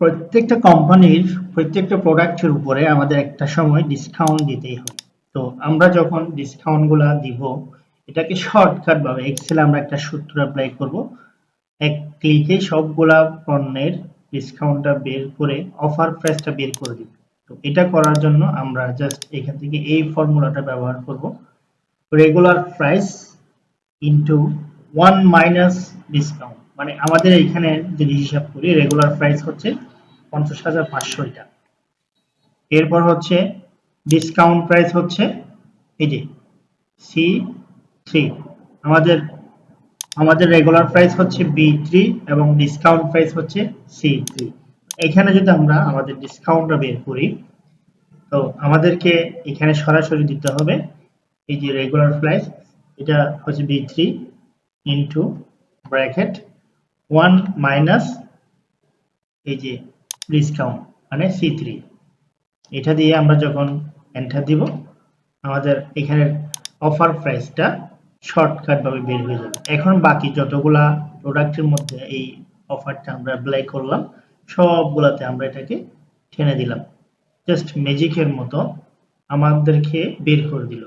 প্রত্যেকটা কোম্পানির প্রত্যেকটা প্রোডাক্টের উপরে আমাদের একটা সময় ডিসকাউন্ট দিতেই হয়। তো আমরা যখন ডিসকাউন্ট গুলা দিব, এটাকে শর্টকাট ভাবে এক্সেলে আমরা একটা সূত্র অ্যাপ্লাই করব। এক ক্লিকে সবগুলা পণ্যের ডিসকাউন্টটা বের করে অফার প্রাইসটা বের করে দিব। তো এটা করার জন্য আমরা জাস্ট এখান থেকে এই ফর্মুলাটা ব্যবহার করব। Regular price into 1 minus discount, মানে আমাদের এখানে যদি হিসাব করি রেগুলার প্রাইস হচ্ছে 50,500 এটা। এরপর হচ্ছে ডিসকাউন্ট প্রাইস হচ্ছে এই যে C3, আমাদের আমাদের রেগুলার প্রাইস হচ্ছে B3 এবং ডিসকাউন্ট প্রাইস হচ্ছে C3। এখানে যদি আমরা আমাদের ডিসকাউন্টটা বের করি, তো আমাদেরকে এখানে সরাসরি দিতে হবে এই যে রেগুলার প্রাইস, এটা হচ্ছে B3 ইনটু ব্র্যাকেট 1 মাইনাস এই যে ডিসকাউন্ট মানে C3। এটা দিয়ে আমরা যখন এন্টার দিব, আমাদের এখানের অফার প্রাইসটা শর্টকাট ভাবে বের হয়ে যাবে। এখন বাকি যতগুলা প্রোডাক্টের মধ্যে এই অফারটা আমরা অ্যাপ্লাই করলাম, সবগুলাতে আমরা এটাকে টেনে দিলাম। জাস্ট ম্যাজিকের মতো আমাদেরকে বের করে দিল।